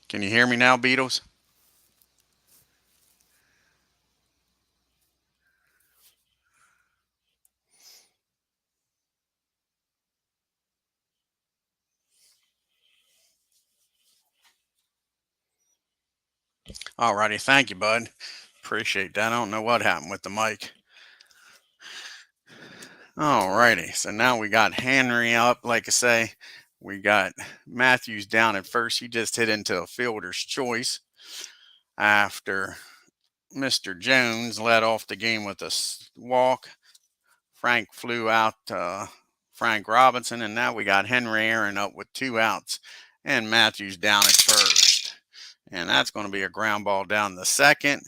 Can you hear me now, Beatles? Alrighty, thank you, bud. Appreciate that. I don't know what happened with the mic. Alrighty, so now we got Henry up. Like I say, we got Matthews down at first. He just hit into a fielder's choice after Mr. Jones led off the game with a walk. Frank flew out Frank Robinson, and now we got Henry Aaron up with 2 outs and Matthews down at first. And that's going to be a ground ball down the second.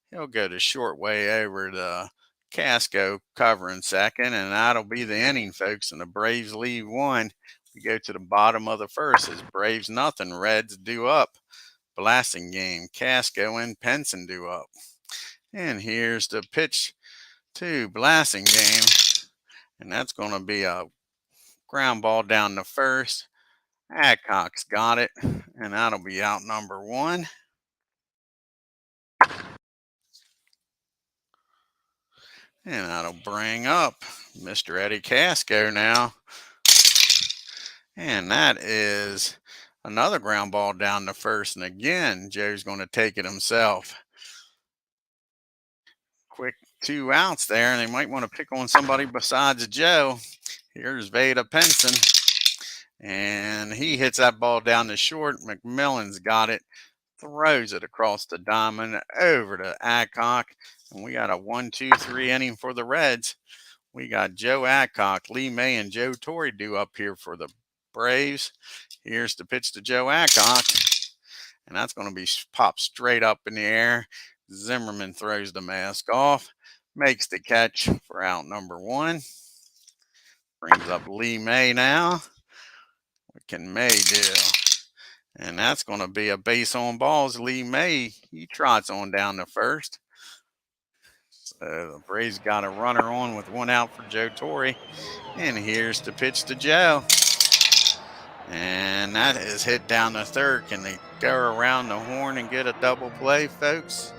He'll go the short way over to Casco covering second, and that'll be the inning, folks. And the Braves lead 1. We go to the bottom of the first. It's Braves nothing, Reds due up. Blasting game. Casco and Penson due up. And here's the pitch to Blasting game. And that's going to be a ground ball down the first. Adcock's got it, and that'll be out number 1. And that'll bring up Mr. Eddie Casco now. And that is another ground ball down the first. And again, Joe's going to take it himself. Quick 2 outs there, and they might want to pick on somebody besides Joe. Here's Veda Penson. And he hits that ball down the short. McMillan's got it. Throws it across the diamond over to Adcock. And we got a 1-2-3 inning for the Reds. We got Joe Adcock, Lee May, and Joe Torre due up here for the Braves. Here's the pitch to Joe Adcock. And that's going to be popped straight up in the air. Zimmerman throws the mask off. Makes the catch for out number 1. Brings up Lee May now. What can May do? And that's going to be a base on balls. Lee May, he trots on down to first. So the Braves got a runner on with 1 out for Joe Torre. And here's the pitch to Joe. And that is hit down the third. Can they go around the horn and get a double play, folks?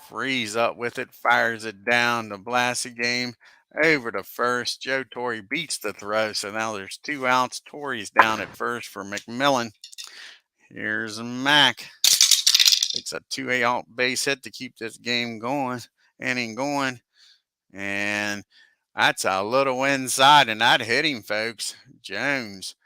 Freeze up with it, fires it down the Blassie game over to first. Joe Torre beats the throw, so now there's 2 outs. Torre's down at first for McMillan. Here's Mac. It's a 2-out base hit to keep this game going, inning going. And that's a little inside, and that hit him, folks. Jones.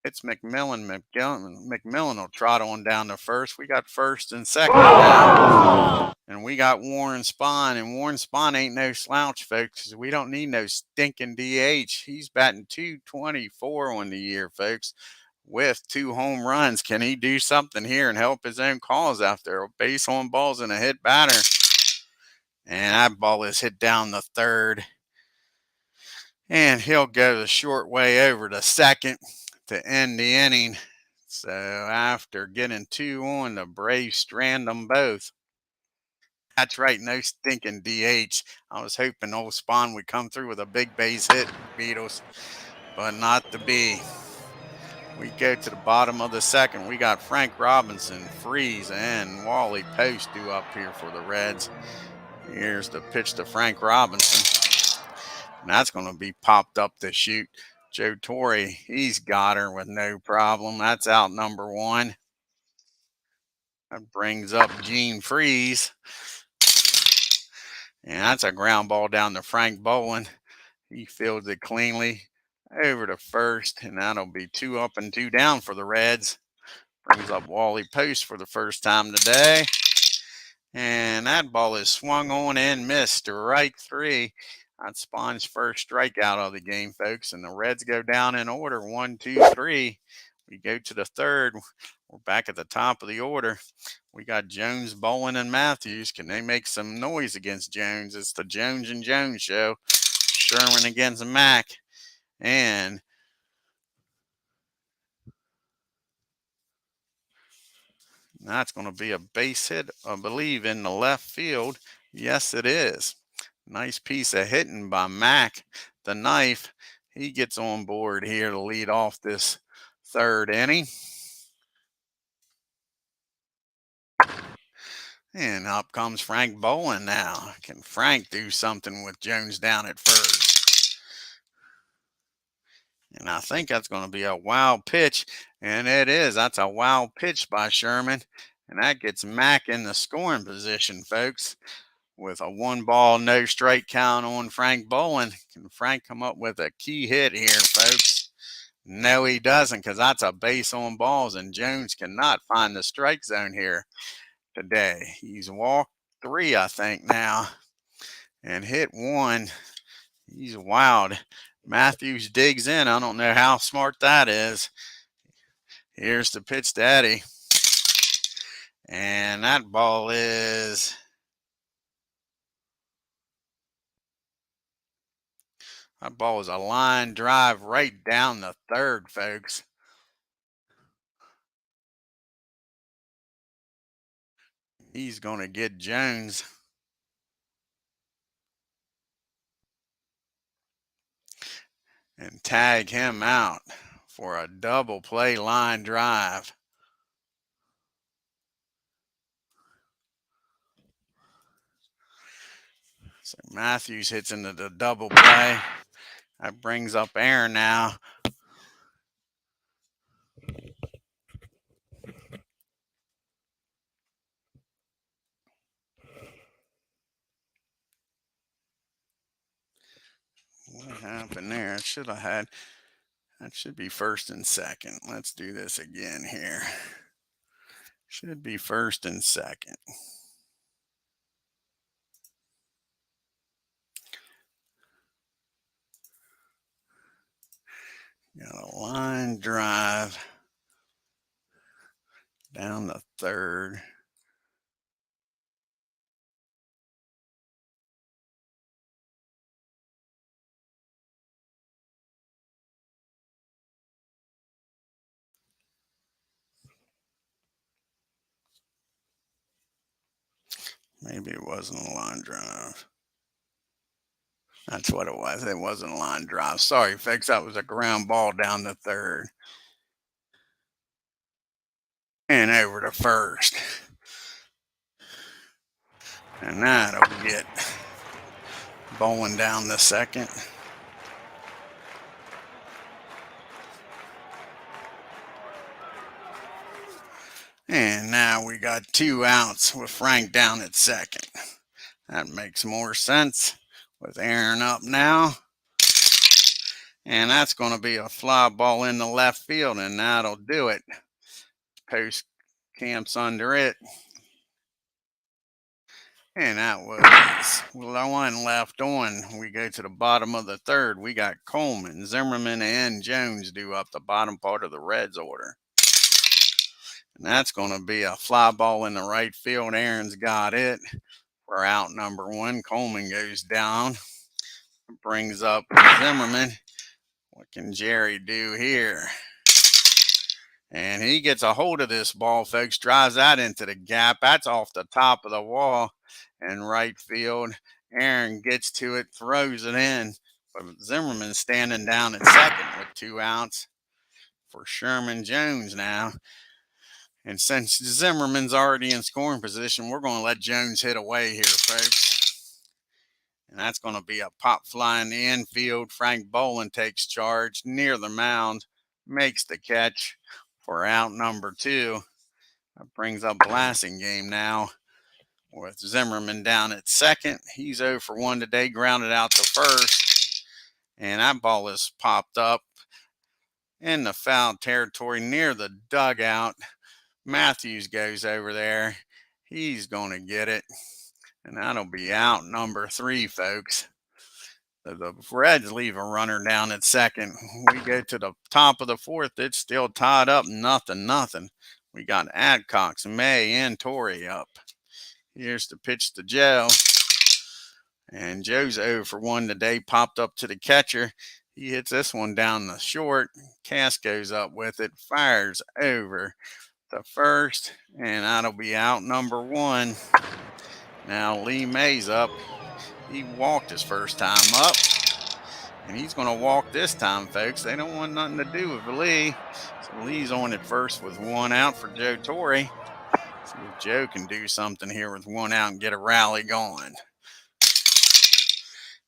It's McMillan. McMillan will trot on down to first. We got first and second now. And we got Warren Spahn. And Warren Spahn ain't no slouch, folks. We don't need no stinking DH. He's batting .224 on the year, folks, with 2 home runs. Can he do something here and help his own cause out there? A base on balls and a hit batter. And that ball is hit down the third. And he'll go the short way over to second to end the inning. So after getting 2 on, the Braves strand them both. That's right, no stinking DH. I was hoping old Spahn would come through with a big base hit, Beatles, but not to be. We go to the bottom of the second. We got Frank Robinson, Freeze, and Wally Post due up here for the Reds. Here's the pitch to Frank Robinson. And that's going to be popped up to shoot. Joe Torre, he's got her with no problem. That's out number 1. That brings up Gene Freeze. And that's a ground ball down to Frank Bowen. He fields it cleanly over to first, and that'll be 2 up and 2 down for the Reds. Brings up Wally Post for the first time today. And that ball is swung on and missed. Strike 3. That's Spahn's first strikeout of the game, folks. And the Reds go down in order 1, 2, 3. We go to the third. We're back at the top of the order. We got Jones, Bolin, and Matthews. Can they make some noise against Jones? It's the Jones and Jones show. Sherman against Mac. And that's going to be a base hit, I believe, in the left field. Yes, it is. Nice piece of hitting by Mac. The knife, he gets on board here to lead off this third inning. And up comes Frank Boland now. Can Frank do something with Jones down at first? And I think that's going to be a wild pitch. And it is. That's a wild pitch by Sherman. And that gets Mack in the scoring position, folks. With a 1-ball, no strike count on Frank Boland. Can Frank come up with a key hit here, folks? No, he doesn't, because that's a base on balls, and Jones cannot find the strike zone here today. He's walked 3, I think, now, and hit 1. He's wild. Matthews digs in. I don't know how smart that is. Here's the pitch to Eddie. And that ball is... That ball is a line drive right down the third, folks. He's going to get Jones. And tag him out for a double play line drive. So Matthews hits into the double play. That brings up Aaron now. What happened there? That should be first and second. Let's do this again here. Should be first and second. Got a line drive down the third. Maybe it wasn't a line drive. That's what it was. It wasn't a line drive. Sorry, folks. That was a ground ball down the third. And over to first. And that'll get Bowen down the second. And now we got 2 outs with Frank down at second. That makes more sense with Aaron up now. And that's going to be a fly ball in the left field, and that'll do it. Post camps under it. And that was one left on. We go to the bottom of the third. We got Coleman, Zimmerman, and Jones due up the bottom part of the Reds order. And that's going to be a fly ball in the right field. Aaron's got it for out number 1. Coleman goes down. Brings up Zimmerman. What can Jerry do here? And he gets a hold of this ball, folks. Drives that into the gap. That's off the top of the wall in right field. Aaron gets to it, throws it in. But Zimmerman standing down at second with 2 outs for Sherman Jones now. And since Zimmerman's already in scoring position, we're going to let Jones hit away here, folks. And that's going to be a pop fly in the infield. Frank Boland takes charge near the mound, makes the catch for out number 2. That brings up Blassingame now with Zimmerman down at second. He's 0 for 1 today, grounded out to first. And that ball is popped up in the foul territory near the dugout. Matthews goes over there. He's going to get it. And that'll be out number 3, folks. The Reds leave a runner down at second. We go to the top of the 4th. It's still tied up, 0-0. We got Adcox, May, and Torrey up. Here's the pitch to Joe. And Joe's 0 for 1 today, popped up to the catcher. He hits this one down the short. Cass goes up with it, fires over the first, and that'll be out number 1. Now Lee May's up. He walked his first time up, and he's going to walk this time, folks. They don't want nothing to do with Lee, So Lee's on at first with 1 out for Joe Torre. See if Joe can do something here with 1 out and get a rally going.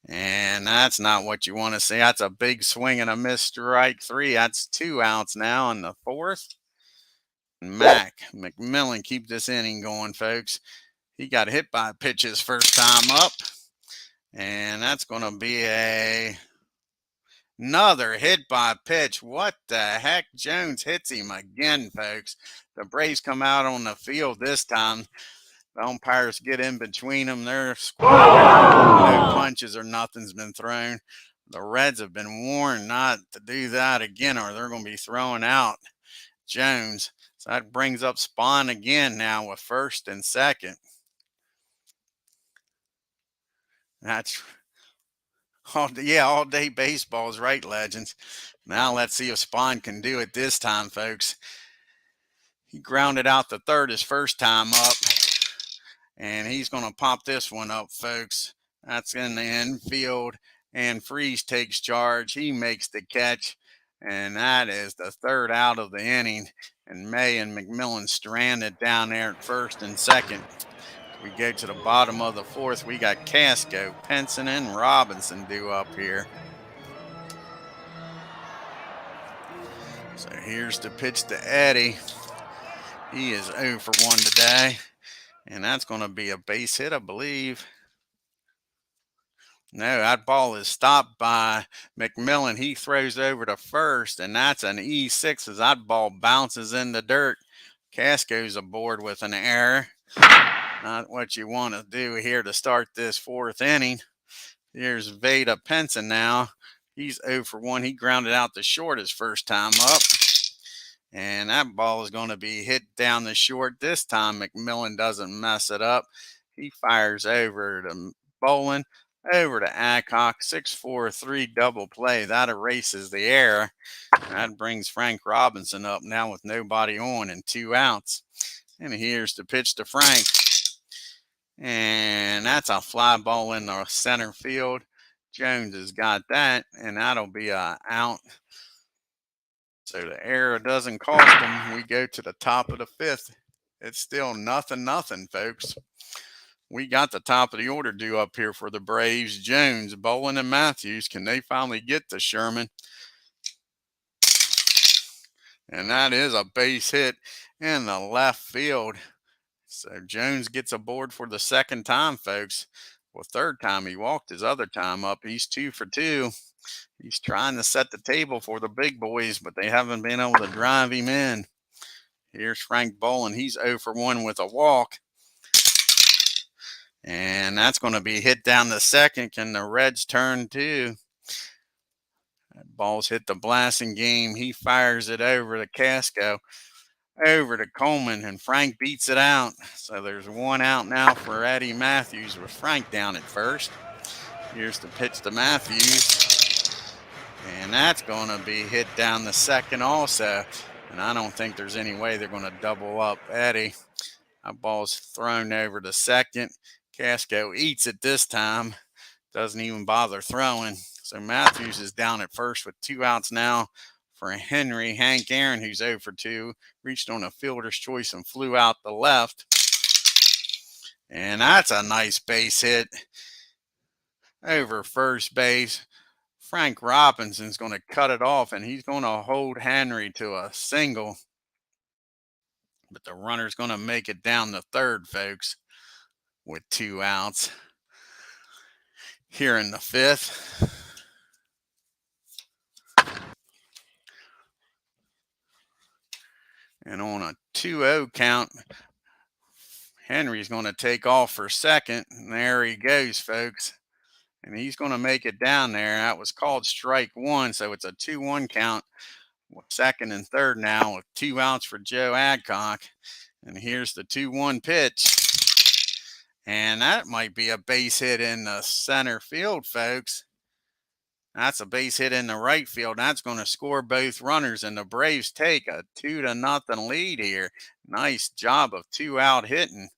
And that's not what you want to see. That's a big swing and a miss, strike 3. That's 2 outs now in the 4th. McMillan keep this inning going, folks. He got hit by a pitch his first time up. And that's going to be another hit by pitch. What the heck? Jones hits him again, folks. The Braves come out on the field this time. The umpires get in between them. They're squaring. No punches or nothing's been thrown. The Reds have been warned not to do that again, or they're going to be throwing out Jones. So that brings up SPAHN again now with first and second. That's all day baseball is right, legends. Now let's see if SPAHN can do it this time, folks. He grounded out the third his first time up. And he's going to pop this one up, folks. That's in the infield. And Freeze takes charge. He makes the catch. And that is the 3rd out of the inning. And May and McMillan stranded down there at first and second. We go to the bottom of the 4th. We got Casco, Penson, and Robinson due up here. So here's the pitch to Eddie. He is 0 for 1 today. And that's going to be a base hit, I believe. No, that ball is stopped by McMillan. He throws over to first, and that's an E6 as that ball bounces in the dirt. Casco's aboard with an error. Not what you want to do here to start this 4th inning. Here's Veda Penson now. He's 0 for 1. He grounded out the short his first time up. And that ball is going to be hit down the short. This time, McMillan doesn't mess it up. He fires over to Bolin, over to Adcock. 6-4-3 double play. That erases the error. That brings Frank Robinson up now with nobody on and 2 outs. And here's the pitch to Frank. And that's a fly ball in the center field. Jones has got that, and that'll be an out. So the error doesn't cost them. We go to the top of the 5th. It's still 0-0, folks. We got the top of the order due up here for the Braves. Jones, Bolin, and Matthews. Can they finally get to Sherman? And that is a base hit in the left field. So Jones gets aboard for the 2nd time, folks. Well, 3rd time he walked his other time up. He's 2 for 2. He's trying to set the table for the big boys, but they haven't been able to drive him in. Here's Frank Bolin. He's 0 for 1 with a walk. And that's going to be hit down the 2nd. Can the Reds turn too? That ball's hit the blasting game. He fires it over to Casco, over to Coleman, and Frank beats it out. So there's 1 out now for Eddie Matthews with Frank down at first. Here's the pitch to Matthews. And that's going to be hit down the 2nd also. And I don't think there's any way they're going to double up Eddie. That ball's thrown over to 2nd. Casco eats it this time. Doesn't even bother throwing. So Matthews is down at first with 2 outs now for Henry. Hank Aaron, who's 0 for 2, reached on a fielder's choice and flew out the left. And that's a nice base hit over first base. Frank Robinson's going to cut it off, and he's going to hold Henry to a single. But the runner's going to make it down the 3rd, folks, with 2 outs. Here in the 5th. And on a 2-0 count, Henry's going to take off for 2nd. And there he goes, folks. And he's going to make it down there. That was called strike 1, so it's a 2-1 count. 2nd and 3rd now with 2 outs for Joe Adcock. And here's the 2-1 pitch. And that might be a base hit in the center field, folks. That's a base hit in the right field. That's going to score both runners, and the Braves take a 2-0 lead here. Nice job of 2-out hitting.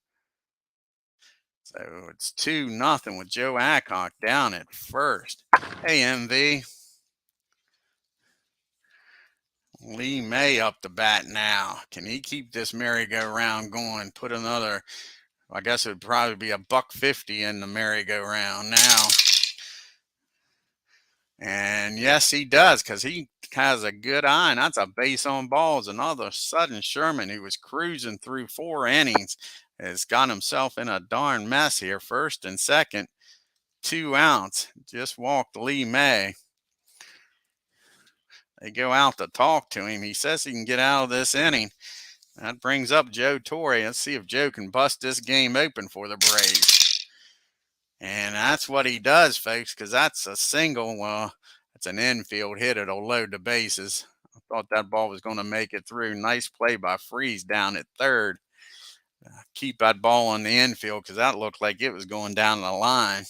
So it's 2-0 with Joe Adcock down at first. Hey, MV. Lee May up to bat now. Can he keep this merry-go-round going? Put another, I guess it would probably be $1.50 in the merry-go-round now. And yes, he does, because he has a good eye, and that's a base on balls. And all of a sudden, Sherman, who was cruising through 4 innings, has got himself in a darn mess here. First and second, 2 outs. Just walked Lee May. They go out to talk to him. He says he can get out of this inning. That brings up Joe Torre. Let's see if Joe can bust this game open for the Braves. And that's what he does, folks, because that's a single. It's an infield hit. It'll load the bases. I thought that ball was going to make it through. Nice play by Freeze down at third. Keep that ball in the infield because that looked like it was going down the line.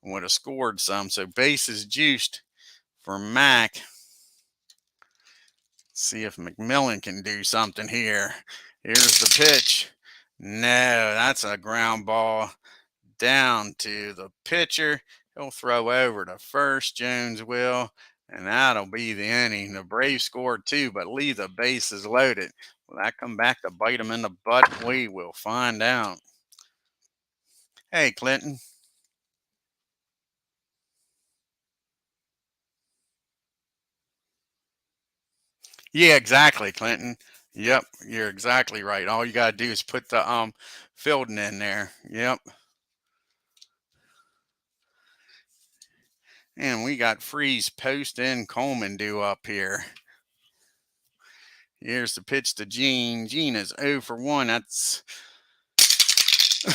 Would have scored some. So bases juiced for Mac. See if McMillan can do something here. Here's the pitch. No, that's a ground ball down to the pitcher. He'll throw over to first, Jones will, and that'll be the inning. The Braves scored 2, but leave the bases loaded. Will that come back to bite them in the butt? We will find out. Hey, Clinton. Yeah, exactly, Clinton. Yep, you're exactly right. All you got to do is put the fielding in there. Yep. And we got Freeze, Post, and Coleman due up here. Here's the pitch to Gene. Gene is 0 for 1. That's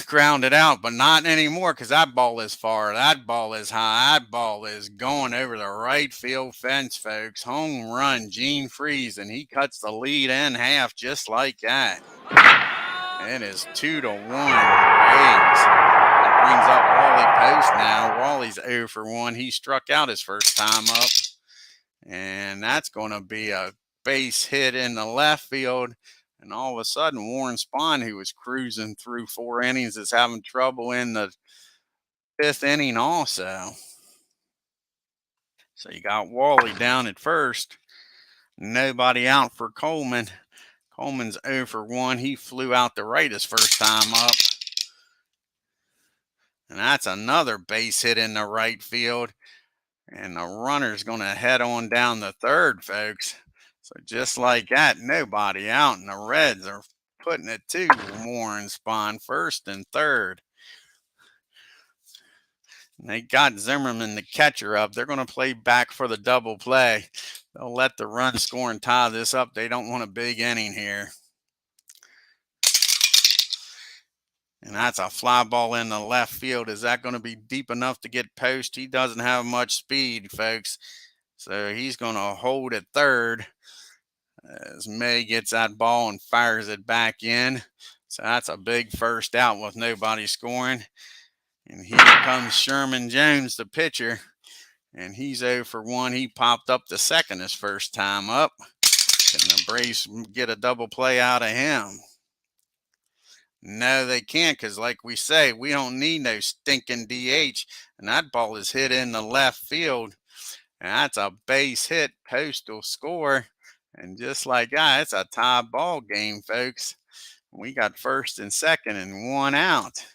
grounded out, but not anymore because that ball is far. That ball is high. That ball is going over the right field fence, folks. Home run, Gene Freeze, and he cuts the lead in half just like that. It is 2-1 Braves. That brings up Wally Post now. Wally's 0 for 1. He struck out his first time up. And that's going to be a base hit in the left field. And all of a sudden, Warren Spahn, who was cruising through 4 innings, is having trouble in the 5th inning also. So you got Wally down at first. Nobody out for Coleman. Coleman's 0 for 1. He flew out to right his first time up. And that's another base hit in the right field. And the runner's going to head on down the third, folks. So just like that, nobody out. And the Reds are putting it to Warren Spahn, first and third. And they got Zimmerman, the catcher, up. They're going to play back for the double play. They'll let the run score and tie this up. They don't want a big inning here. And that's a fly ball in the left field. Is that going to be deep enough to get Post? He doesn't have much speed, folks. So he's going to hold at third as May gets that ball and fires it back in. So that's a big first out with nobody scoring. And here comes Sherman Jones, the pitcher. And he's 0 for 1. He popped up to second his first time up. Can the Braves get a double play out of him? No, they can't, because like we say, we don't need no stinking DH. And that ball is hit in the left field. And that's a base hit. Post will score. And just like that, it's a tie ball game, folks. We got first and second and 1 out.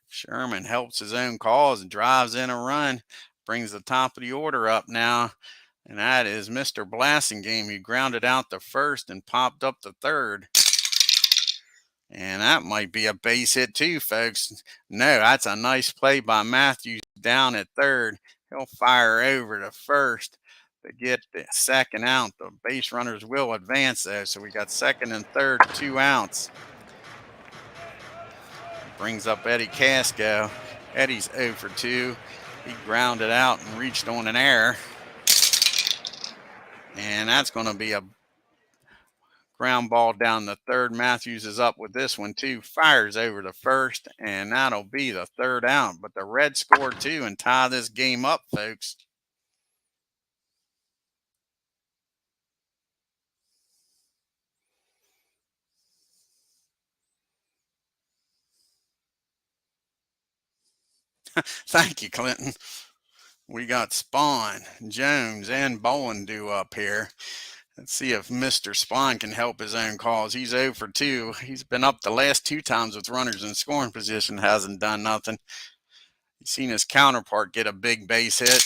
Sherman helps his own cause and drives in a run. Brings the top of the order up now. And that is Mr. Blasingame. He grounded out the first and popped up the third. And that might be a base hit too, folks. No, that's a nice play by Matthews down at third. He'll fire over to first to get the second out. The base runners will advance though. So we got second and third, 2 outs. Brings up Eddie Casco. Eddie's 0 for 2. He grounded out and reached on an error. And that's going to be a ground ball down the third. Matthews is up with this one too. Fires over to first, and that'll be the third out. But the Reds score 2 and tie this game up, folks. Thank you, Clinton. We got Spawn, Jones, and Bowen due up here. Let's see if Mr. Spahn can help his own cause. He's 0 for 2. He's been up the last 2 times with runners in scoring position, hasn't done nothing. He's seen his counterpart get a big base hit.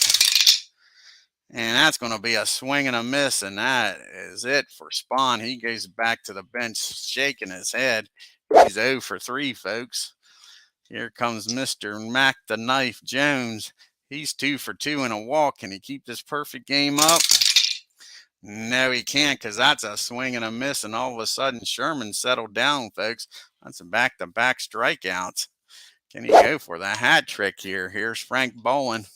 And that's going to be a swing and a miss, and that is it for Spahn. He goes back to the bench shaking his head. He's 0 for 3, folks. Here comes Mr. Mac the Knife Jones. He's 2 for 2 in a walk. Can he keep this perfect game up? No, he can't, because that's a swing and a miss, and all of a sudden Sherman settled down, folks. That's a back-to-back strikeouts. Can he go for the hat trick here? Here's Frank Bowen.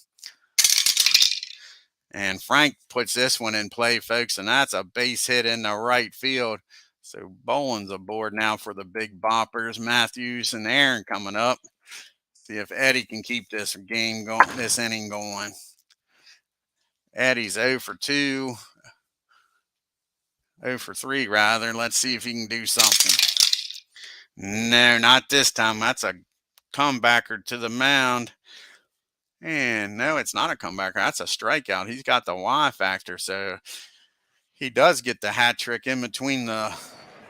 And Frank puts this one in play, folks, and that's a base hit in the right field. So Bowen's aboard now for the big boppers. Matthews and Aaron coming up. See if Eddie can keep this game going, this inning going. Eddie's 0 for 2. 0 for 3, rather. Let's see if he can do something. No, not this time. That's a comebacker to the mound. And no, it's not a comebacker. That's a strikeout. He's got the Y factor, so he does get the hat trick. In between the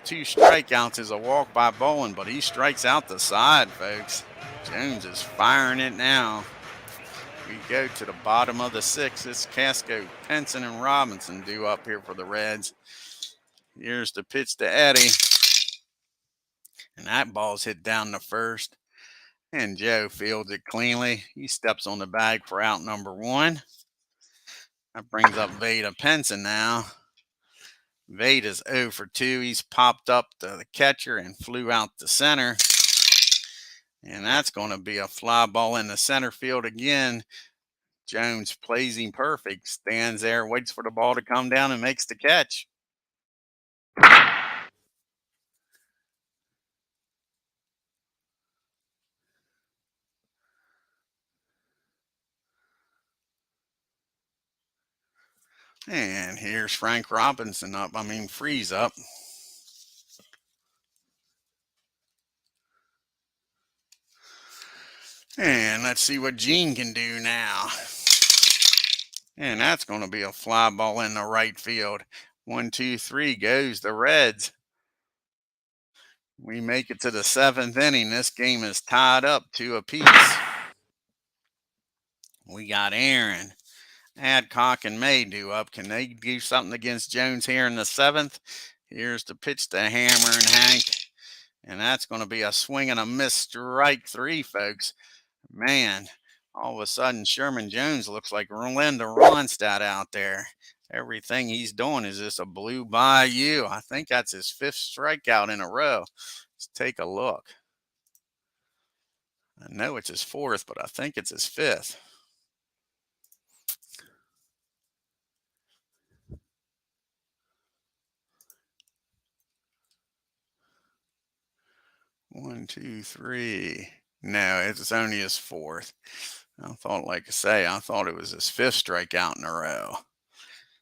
2 strikeouts is a walk by Bowen, but he strikes out the side, folks. Jones is firing it now. We go to the bottom of the 6th. It's Casco, Penson, and Robinson due up here for the Reds. Here's the pitch to Eddie. And that ball's hit down the first. And Joe fields it cleanly. He steps on the bag for out number 1. That brings up Vada Penson now. Vada's 0 for 2. He's popped up to the catcher and flew out to center. And that's going to be a fly ball in the center field again. Jones plays him perfect. Stands there, waits for the ball to come down, and makes the catch. And here's Frank Robinson up. Freeze up. And let's see what Gene can do now. And that's going to be a fly ball in the right field. 1, 2, 3 goes the Reds. We make it to the 7th inning. This game is tied up 2 apiece. We got Aaron, Adcock, and May due up. Can they do something against Jones here in the 7th? Here's the pitch to Hammer and Hank. And that's going to be a swing and a miss, strike 3, folks. Man, all of a sudden, Sherman Jones looks like Linda Ronstadt out there. Everything he's doing is just a blue bayou. I think that's his 5th strikeout in a row. Let's take a look. I know it's his 4th, but I think it's his 5th. One, two, three. No, it's only his 4th. I thought it was his 5th strikeout in a row.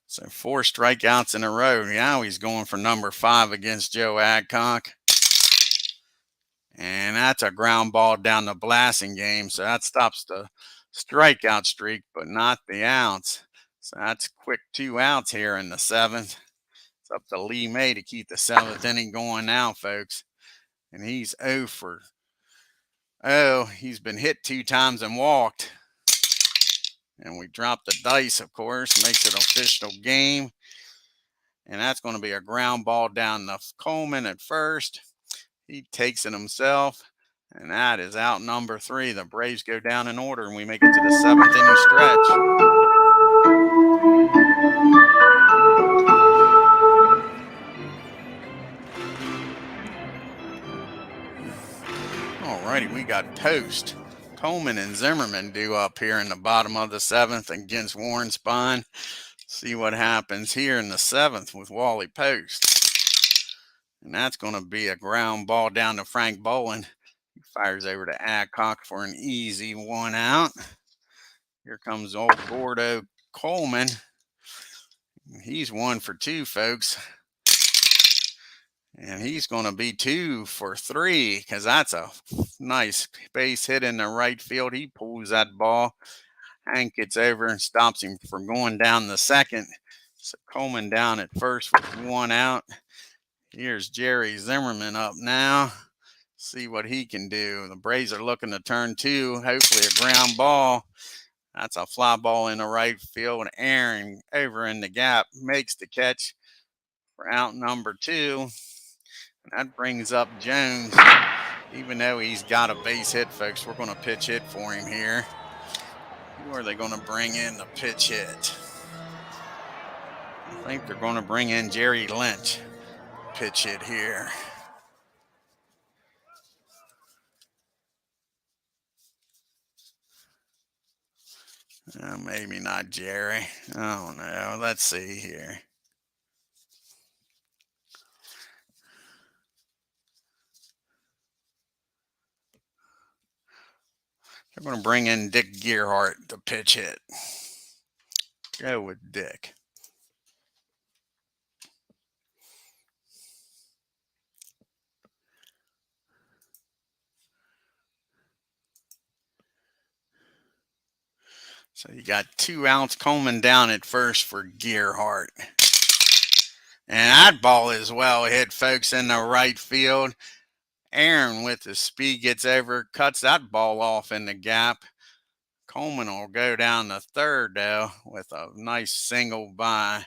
So 4 strikeouts in a row. Now he's going for number 5 against Joe Adcock. And that's a ground ball down the blasting game. So that stops the strikeout streak, but not the outs. So that's quick 2 outs here in the 7th. It's up to Lee May to keep the 7th inning going now, folks. And he's 0 for 0. He's been hit 2 times and walked. And we drop the dice, of course, makes it official game. And that's going to be a ground ball down to Coleman at first. He takes it himself. And that is out number 3. The Braves go down in order, and we make it to the 7th inning stretch. Alrighty, we got Post, Coleman, and Zimmerman due up here in the bottom of the 7th against Warren Spahn. See what happens here in the 7th with Wally Post. And that's going to be a ground ball down to Frank Bowen. He fires over to Adcock for an easy 1 out. Here comes old Gordo Coleman. He's 1 for 2, folks. And he's going to be 2 for 3 because that's a nice base hit in the right field. He pulls that ball Hank gets over and stops him from going down the second. So Coleman down at first with 1 out. Here's Jerry Zimmerman up now. See what he can do. The Braves are looking to turn 2. Hopefully a ground ball. That's a fly ball in the right field. Aaron over in the gap makes the catch for out number 2. And that brings up Jones. Even though he's got a base hit, folks, we're going to pitch hit for him here. Who are they going to bring in to pitch hit? I think they're going to bring in Jerry Lynch. Pitch hit here. Maybe not Jerry. I don't know. Let's see here. They're going to bring in Dick Gearhart to pitch hit. Go with Dick. So you got 2 outs. Coleman down at first for Gearhart. And that ball is well hit, folks, in the right field. Aaron with the speed gets over, cuts that ball off in the gap. Coleman will go down to third, though, with a nice single by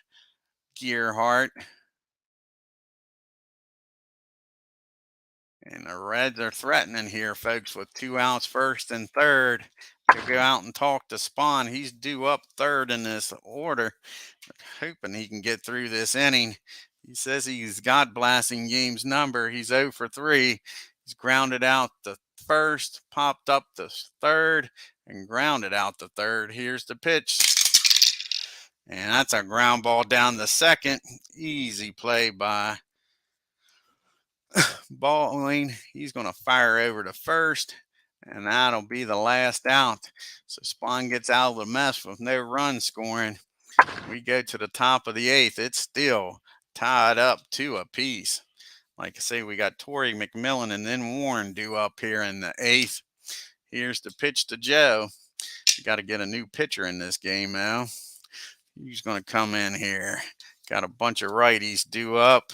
Gearhart. And the Reds are threatening here, folks, with 2 outs first and third. They'll go out and talk to SPAHN. He's due up third in this order, hoping he can get through this inning. He says he's got Blasinghame's number. He's 0 for 3. He's grounded out the first, popped up the third, and grounded out the third. Here's the pitch. And that's a ground ball down the second. Easy play by Balling. He's going to fire over to first, and that'll be the last out. So SPAHN gets out of the mess with no run scoring. We go to the top of the 8th. It's still tied up 2 apiece. Like I say, we got Torrey, McMillan, and then Warren due up here in the 8th. Here's the pitch to Joe. You got to get a new pitcher in this game now. He's going to come in here. Got a bunch of righties due up.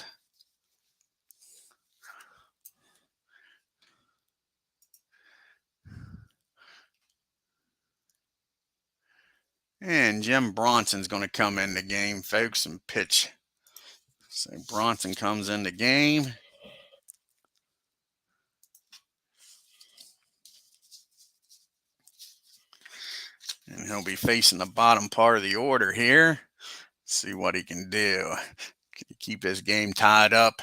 And Jim Bronson's going to come in the game, folks, and pitch. So Bronson comes in the game. And he'll be facing the bottom part of the order here. See what he can do. Can he keep his game tied up?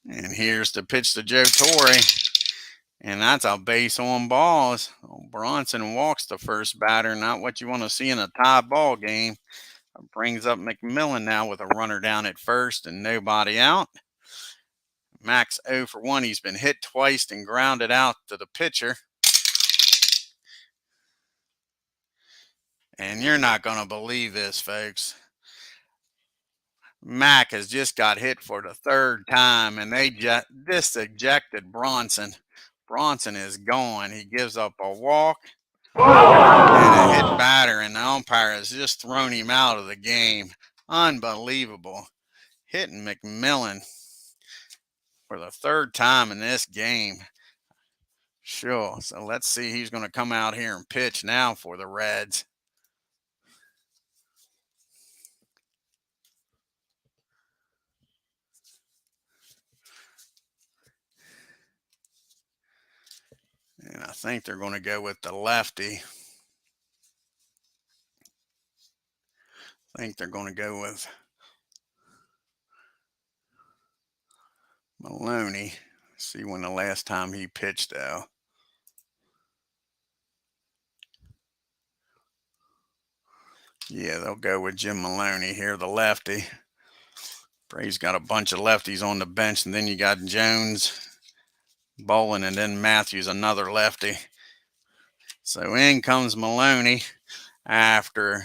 And here's the pitch to Joe Torre. And that's a base on balls. Bronson walks the first batter. Not what you want to see in a tie ball game. Brings up McMillan now with a runner down at first and nobody out. Max 0 for 1. He's been hit twice and grounded out to the pitcher. And you're not going to believe this, folks. Mac has just got hit for the 3rd time, and they just ejected Bronson. Bronson is gone. He gives up a walk and a hit batter, and the umpire has just thrown him out of the game. Unbelievable. Hitting McMillan for the 3rd time in this game. Sure. So let's see who's going to come out here and pitch now for the Reds. And I think they're going to go with the lefty. I think they're going to go with Maloney. See when the last time he pitched, though. Yeah, they'll go with Jim Maloney here, the lefty. Braves got a bunch of lefties on the bench, and then you got Jones, Bolin, and then Matthews, another lefty. So in comes Maloney after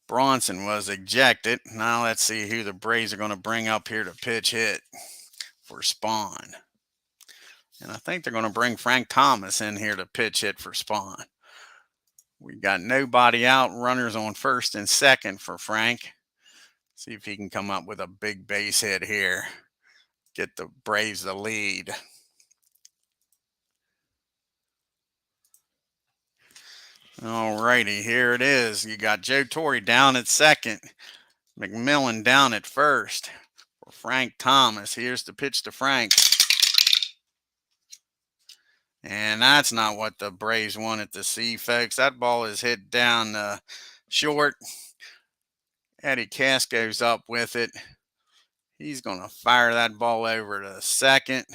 Bronson was ejected. Now let's see who the Braves are going to bring up here to pitch hit for SPAHN. And I think they're going to bring Frank Thomas in here to pitch hit for SPAHN. We got nobody out, runners on first and second for Frank. See if he can come up with a big base hit here. Get the Braves the lead. All righty, here it is. You got Joe Torre down at second. McMillan down at first for Frank Thomas. Here's the pitch to Frank. And that's not what the Braves wanted to see, folks. That ball is hit down short. Eddie Casco's up with it. He's going to fire that ball over to second,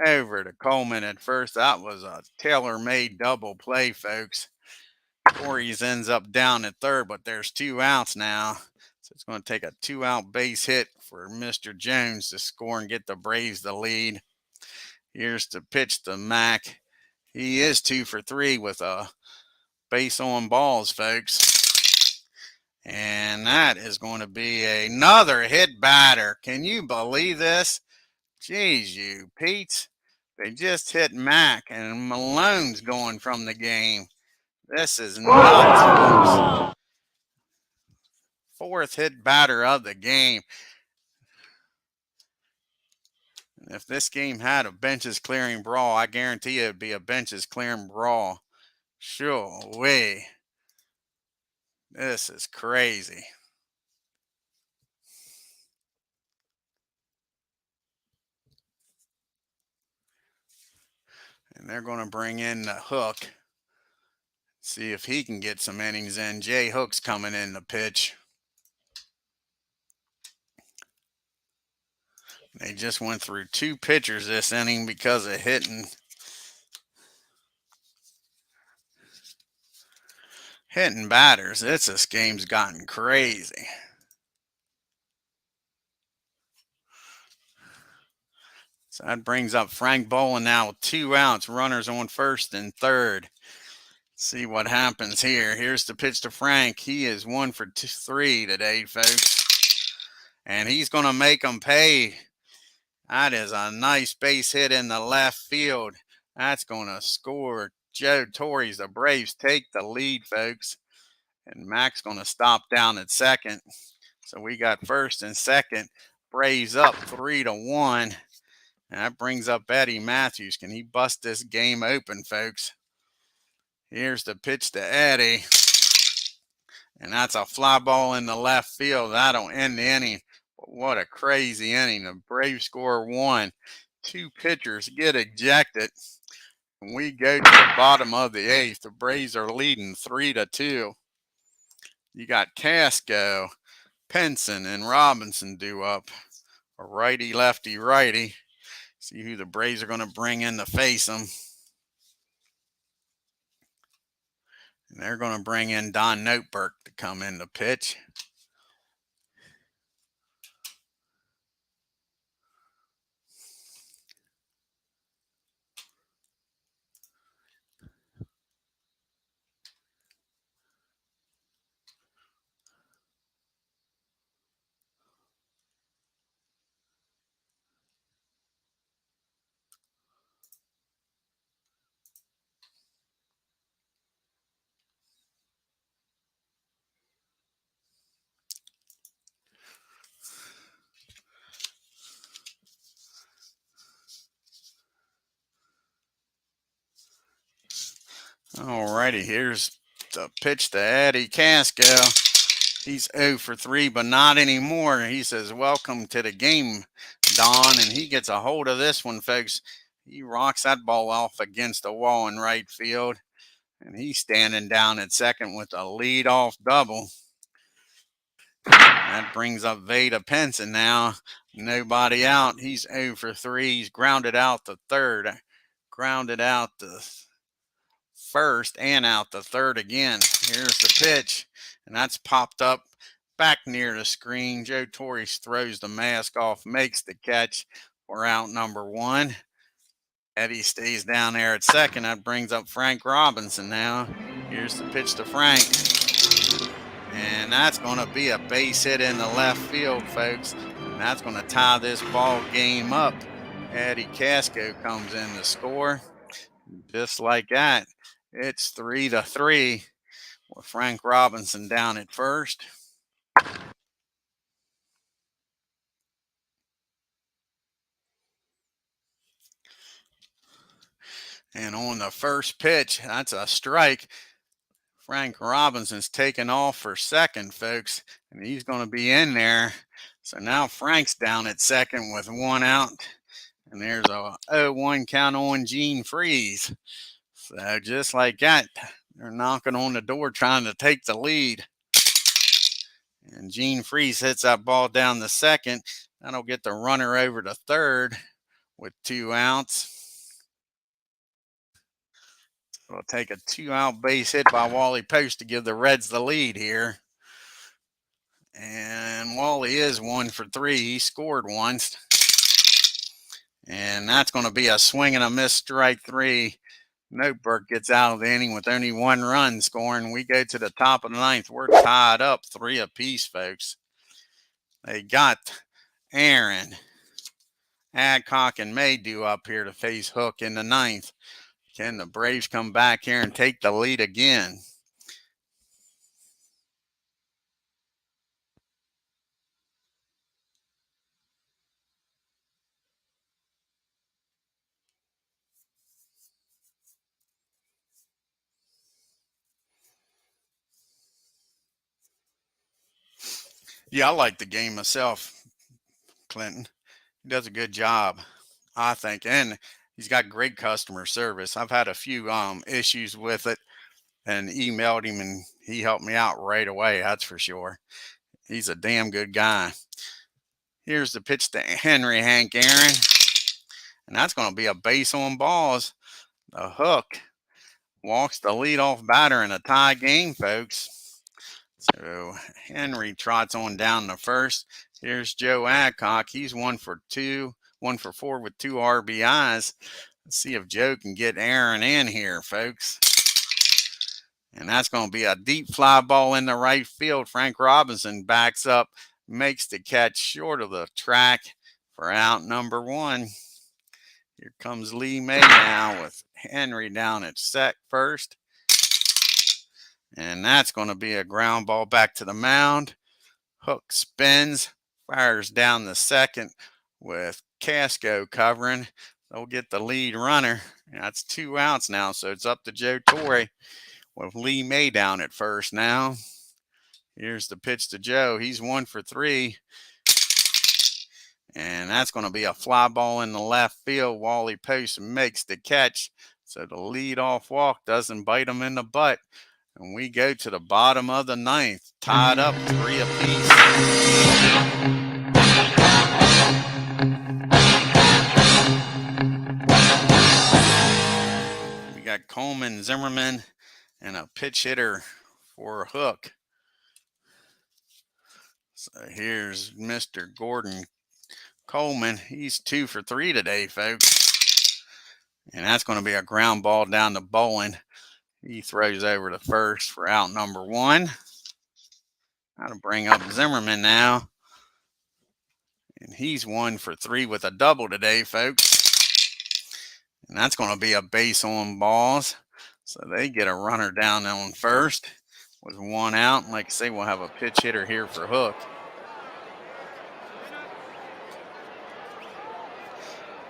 over to Coleman at first. That was a tailor-made double play, folks. Torres ends up down at third, but there's 2 outs now. So it's going to take a 2-out base hit for Mr. Jones to score and get the Braves the lead. Here's the pitch to Mack. He is 2 for 3 with a base on balls, folks. And that is going to be another hit batter. Can you believe this? Jeez, you Pete's. They just hit Mack, and Malone's going from the game. This is nuts, folks. 4th hit batter of the game. If this game had a benches clearing brawl, I guarantee it would be a benches clearing brawl. Sure way. This is crazy. And they're going to bring in the Hook. See if he can get some innings in. Jay Hook's coming in the pitch. They just went through 2 pitchers this inning because of hitting batters. This game's gotten crazy. So that brings up Frank Boland now with 2 outs. Runners on first and third. See what happens here. Here's the pitch to Frank. He is 1 for 3 today, folks. And he's going to make them pay. That is a nice base hit in the left field. That's going to score Joe Torres. The Braves take the lead, folks. And Mac's going to stop down at second. So we got first and second. Braves up 3-1. And that brings up Eddie Matthews. Can he bust this game open, folks? Here's the pitch to Eddie. And that's a fly ball in the left field. That'll end the inning. But what a crazy inning. The Braves score 1. 2 pitchers get ejected. And we go to the bottom of the 8th. The Braves are leading 3-2. You got Casco, Penson, and Robinson due up. A righty, lefty, righty. See who the Braves are going to bring in to face them. And they're going to bring in Don Noteberg to come in to pitch. All righty, here's the pitch to Eddie Casco. He's 0 for 3, but not anymore. He says, welcome to the game, Don. And he gets a hold of this one, folks. He rocks that ball off against the wall in right field. And he's standing down at second with a lead-off double. That brings up Vada Penson now. Nobody out. He's 0 for 3. He's grounded out the third. Grounded out the first and out the third again. Here's the pitch. And that's popped up back near the screen. Joe Torre throws the mask off, makes the catch for out number 1. Eddie stays down there at second. That brings up Frank Robinson now. Here's the pitch to Frank. And that's going to be a base hit in the left field, folks. And that's going to tie this ball game up Eddie Casco comes in to score. Just like that, it's 3-3 with Frank Robinson down at first. And on the first pitch, that's a strike. Frank Robinson's taking off for second, folks, and he's going to be in there. So now Frank's down at second with 1 out, and there's a 0-1 count on Gene Freeze. So just like that, they're knocking on the door trying to take the lead. And Gene Freeze hits that ball down the second. That'll get the runner over to third with 2 outs. We'll take a 2-out base hit by Wally Post to give the Reds the lead here. And Wally is 1 for 3. He scored once. And that's going to be a swing and a miss, strike 3. Notebook gets out of the inning with only 1 run scoring. We go to the top of the 9th. We're tied up 3 apiece, folks. They got Aaron, Adcock, and Maydew up here to face Hook in the 9th. Can the Braves come back here and take the lead again? Yeah, I like the game myself, Clinton. He does a good job, I think, and he's got great customer service. I've had a few issues with it and emailed him, and he helped me out right away, that's for sure. He's a damn good guy. Here's the pitch to Henry Hank Aaron, and that's going to be a base on balls. The Hook walks the leadoff batter in a tie game, folks. So Henry trots on down to first. Here's Joe Adcock. He's 1 for 4 with 2 RBIs. Let's see if Joe can get Aaron in here, folks. And that's going to be a deep fly ball in the right field. Frank Robinson backs up, makes the catch short of the track for out number 1. Here comes Lee May now with Henry down at first. And that's going to be a ground ball back to the mound. Hook spins, fires down the second with Casco covering. They'll get the lead runner. That's 2 outs now, so it's up to Joe Torre with Lee May down at first now. Here's the pitch to Joe. He's 1 for 3. And that's going to be a fly ball in the left field. Wally Post makes the catch. So the leadoff walk doesn't bite him in the butt. And we go to the bottom of the 9th, tied up 3 apiece. We got Coleman, Zimmerman, and a pitch hitter for Hook. So here's Mr. Gordon Coleman. He's 2 for 3 today, folks. And that's going to be a ground ball down to Bowen. He throws over to first for out number 1. I'll bring up Zimmerman now. And he's 1 for 3 with a double today, folks. And that's going to be a base on balls. So they get a runner down on first with 1 out. And like I say, we'll have a pitch hitter here for Hook.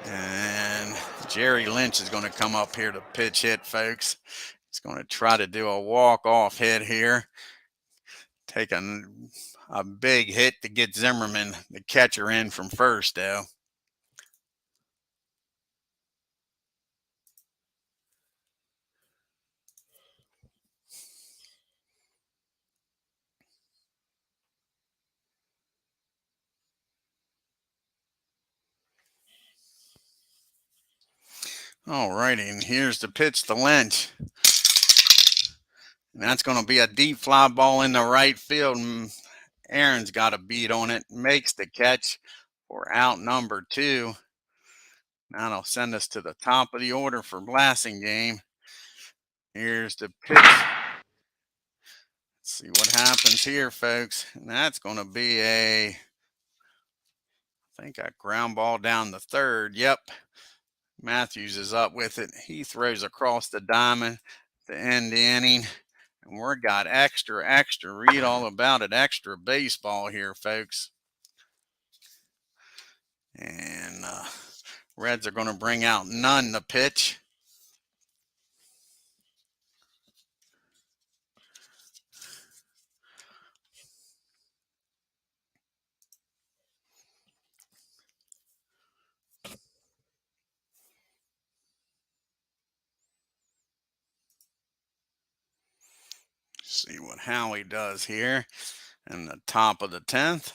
And Jerry Lynch is going to come up here to pitch hit, folks. He's going to try to do a walk-off hit here. Take a big hit to get Zimmerman, the catcher, in from first, though. All righty, and here's the pitch to Lynch. And that's going to be a deep fly ball in the right field. Aaron's got a beat on it, makes the catch for out number 2. That'll send us to the top of the order for Blasingame. Here's the pitch. Let's see what happens here, folks. And that's going to be I think a ground ball down the third. Yep. Matthews is up with it. He throws across the diamond to end the inning. And we're got extra. Read all about it. Extra baseball here, folks. And Reds are going to bring out Nunn to pitch. See what Howie does here in the top of the 10th.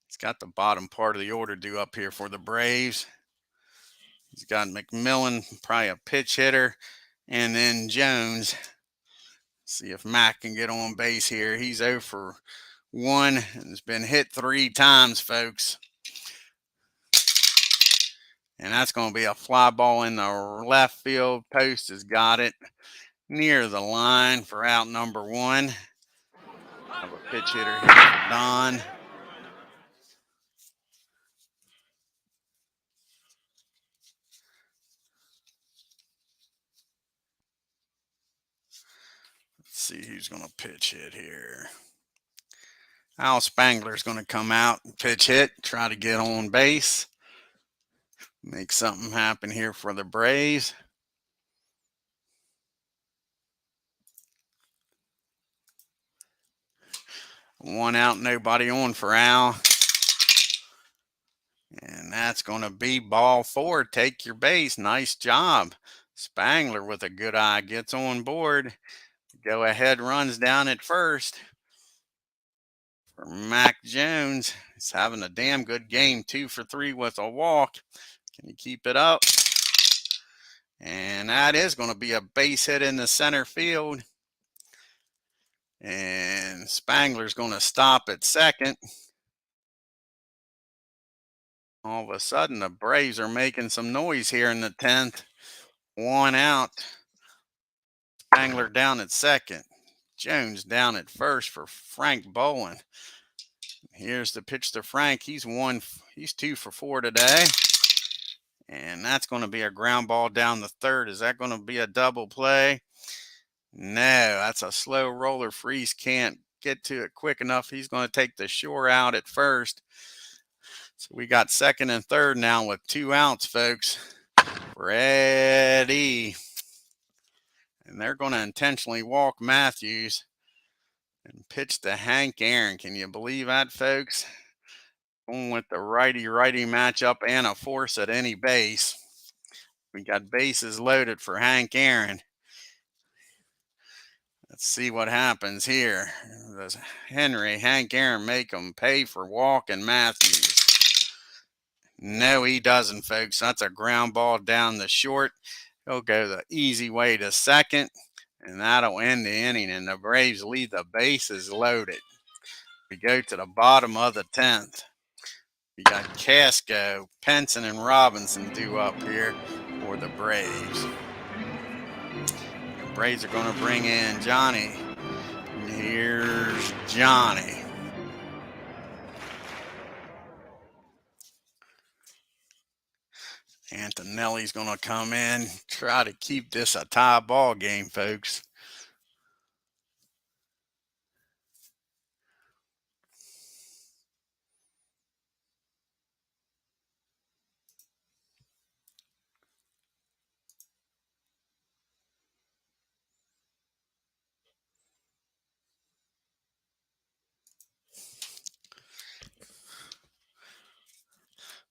He's got the bottom part of the order due up here for the Braves. He's got McMillan, probably a pitch hitter, and then Jones. See if Mac can get on base here. He's 0 for 1 and has been hit 3 times, folks. And that's going to be a fly ball in the left field. Post has got it near the line for out number 1. Have a pitch hitter here for Don. Let's see who's going to pitch hit here. Al Spangler's going to come out and pitch hit, try to get on base. Make something happen here for the Braves. One out, nobody on for Al. And that's going to be ball 4. Take your base. Nice job. Spangler with a good eye gets on board. Go ahead runs down at first for Mac Jones. He's having a damn good game. 2 for 3 with a walk. Can he keep it up? And that is going to be a base hit in the center field. And Spangler's going to stop at second. All of a sudden, the Braves are making some noise here in the 10th. 1 out. Spangler down at second. Jones down at first for Frank Bowen. Here's the pitch to Frank. He's 2 for 4 today. And that's going to be a ground ball down the third. Is that going to be a double play? No, that's a slow roller. Freeze can't get to it quick enough. He's going to take the shore out at first. So we got second and third now with 2 outs, folks. Ready. And they're going to intentionally walk Matthews and pitch to Hank Aaron. Can you believe that, folks? Going with the righty-righty matchup and a force at any base. We got bases loaded for Hank Aaron. Let's see what happens here. Does Hank Aaron make him pay for walking Matthews? No, he doesn't, folks. That's a ground ball down the short. He'll go the easy way to second, and that'll end the inning, and the Braves leave the bases loaded. We go to the bottom of the 10th. We got Casco, Penson, and Robinson due up here for the Braves. The Braves are going to bring in Johnny. Here's Johnny. Antonelli's going to come in, try to keep this a tie ball game, folks.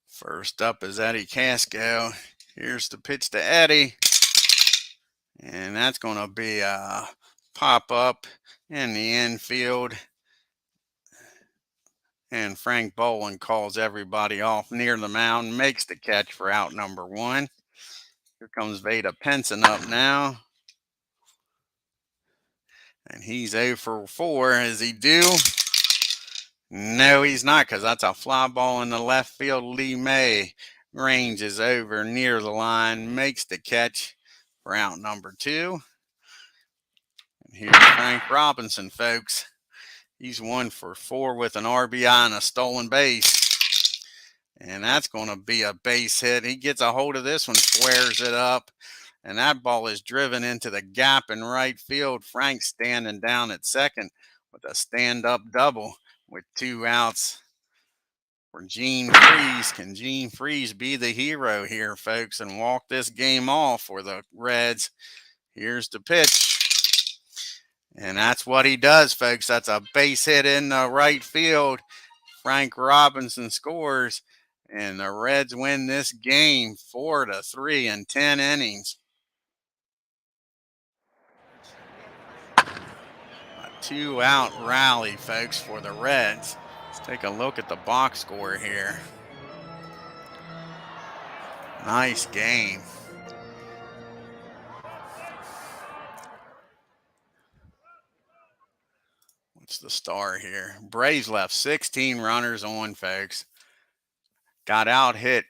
First up is Eddie Casco. Here's the pitch to Eddie. And that's going to be a pop-up in the infield. And Frank Bowen calls everybody off near the mound, makes the catch for out number 1. Here comes Veda Penson up now. And he's 0 for 4. Is he due? No, he's not, because that's a fly ball in the left field. Lee May ranges over near the line, makes the catch for out number 2. And here's Frank Robinson, folks. He's 1 for 4 with an RBI and a stolen base. And that's going to be a base hit. He gets a hold of this one, squares it up, and that ball is driven into the gap in right field. Frank standing down at second with a stand-up double with 2 outs for Gene Freeze. Can Gene Freeze be the hero here, folks, and walk this game off for the Reds? Here's the pitch. And that's what he does, folks. That's a base hit in the right field. Frank Robinson scores, and the Reds win this game 4-3 in 10 innings. A 2-out rally, folks, for the Reds. Let's take a look at the box score here. Nice game. What's the star here? Braves left 16 runners on, folks. Got out hit.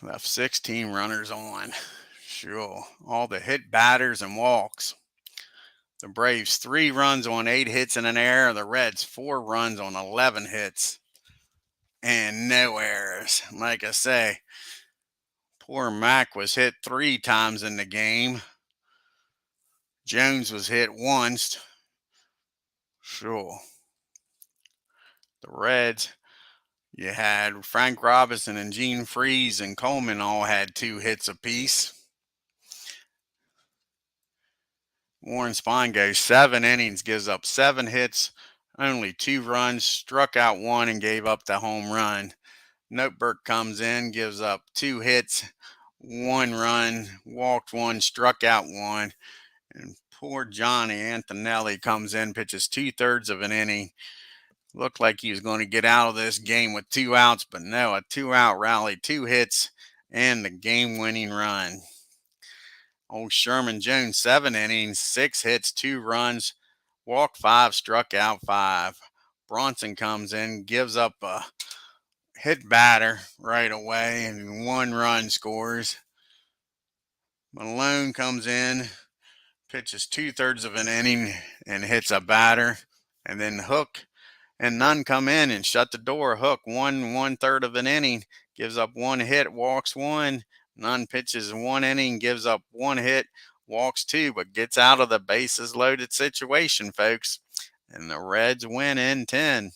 Left 16 runners on. Sure. All the hit batters and walks. The Braves 3 runs on 8 hits and an error. The Reds 4 runs on 11 hits and no errors. Like I say, poor Mac was hit 3 times in the game. Jones was hit once. Sure. The Reds, you had Frank Robinson and Gene Freeze and Coleman all had 2 hits apiece. Warren Spahn goes 7 innings, gives up 7 hits, only 2 runs, struck out 1 and gave up the home run. Notebook comes in, gives up 2 hits, 1 run, walked 1, struck out 1. And poor Johnny Antonelli comes in, pitches 2/3 of an inning. Looked like he was going to get out of this game with 2 outs, but no, a 2-out rally, 2 hits, and the game-winning run. Old Sherman Jones, 7 innings, 6 hits, 2 runs, walked 5, struck out 5. Bronson comes in, gives up a hit batter right away, and 1 run scores. Malone comes in, pitches 2/3 of an inning, and hits a batter. And then Hook and Nunn come in and shut the door. Hook, 1/3 of an inning, gives up 1 hit, walks 1. Nunn pitches 1 inning, gives up 1 hit, walks 2, but gets out of the bases loaded situation, folks. And the Reds win in 10.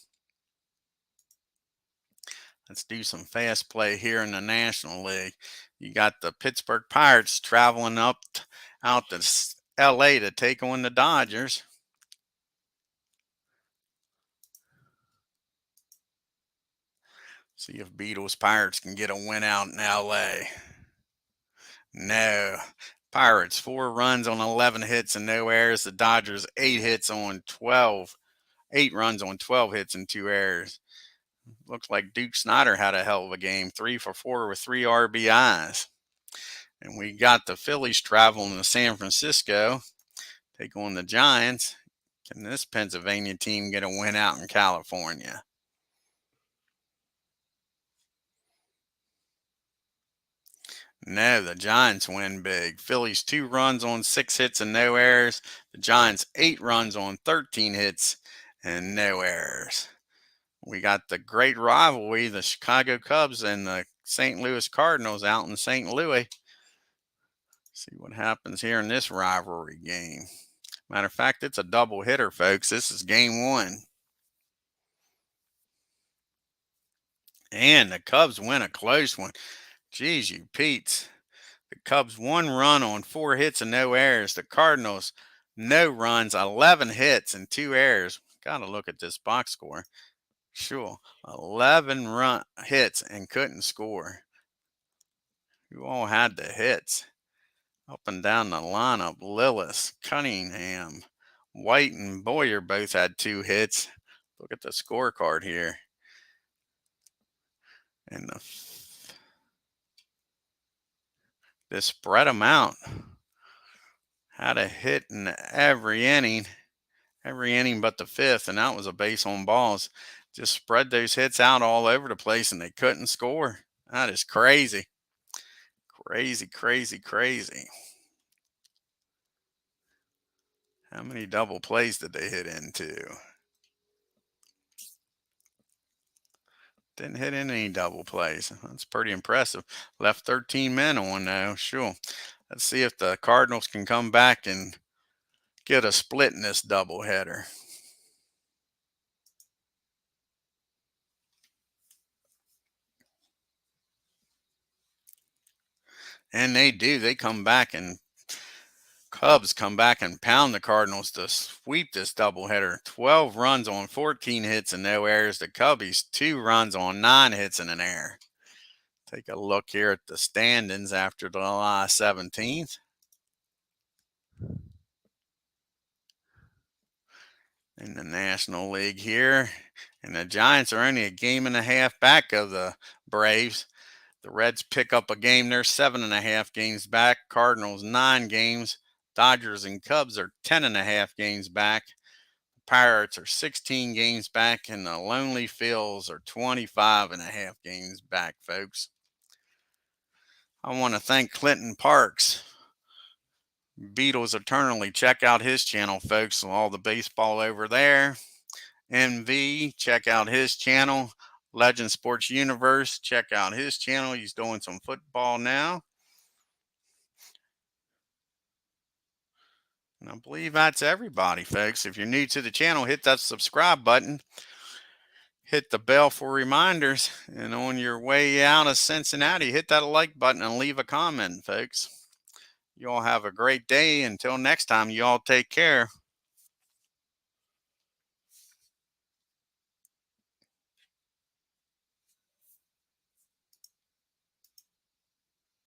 Let's do some fast play here in the National League. You got the Pittsburgh Pirates traveling out to LA to take on the Dodgers. See if Beatles Pirates can get a win out in LA. No. Pirates 4 runs on 11 hits and no errors. The Dodgers 8 runs on 12 hits and 2 errors. Looks like Duke Snyder had a hell of a game, 3 for 4 with 3 RBIs. And we got the Phillies traveling to San Francisco, take on the Giants. Can this Pennsylvania team get a win out in California? No, the Giants win big. Phillies 2 runs on 6 hits and no errors. The Giants 8 runs on 13 hits and no errors. We got the great rivalry, the Chicago Cubs and the St. Louis Cardinals out in St. Louis. See what happens here in this rivalry game. Matter of fact, it's a double hitter, folks. This is game 1. And the Cubs win a close one. Geez, you Pete's. The Cubs 1 run on 4 hits and no errors. The Cardinals, no runs, 11 hits and 2 errors. Got to look at this box score. Sure, 11 hits and couldn't score. You all had the hits. Up and down the lineup, Lillis, Cunningham, White, and Boyer both had 2 hits. Look at the scorecard here. And this spread them out. Had a hit in every inning but the 5th, and that was a base on balls. Just spread those hits out all over the place, and they couldn't score. That is crazy. Crazy, crazy, crazy. How many double plays did they hit into? Didn't hit any double plays. That's pretty impressive. Left 13 men on though. Sure. Let's see if the Cardinals can come back and get a split in this doubleheader. And they do. They come back, and Cubs come back and pound the Cardinals to sweep this doubleheader. 12 runs on 14 hits and no errors. The Cubbies 2 runs on 9 hits and an error. Take a look here at the standings after July 17th. In the National League here. And the Giants are only a game and a half back of the Braves. The Reds pick up a game. They're 7.5 games back. Cardinals 9 games. Dodgers and Cubs are 10.5 games back. Pirates are 16 games back. And the Lonely Phils are 25.5 games back, folks. I want to thank Clinton Parks, Beatles Eternally. Check out his channel, folks. All the baseball over there. MV, check out his channel. Legend Sports Universe, check out his channel. He's doing some football now. And I believe that's everybody, folks. If you're new to the channel, hit that subscribe button. Hit the bell for reminders. And on your way out of Cincinnati, hit that like button and leave a comment, folks. You all have a great day. Until next time, you all take care.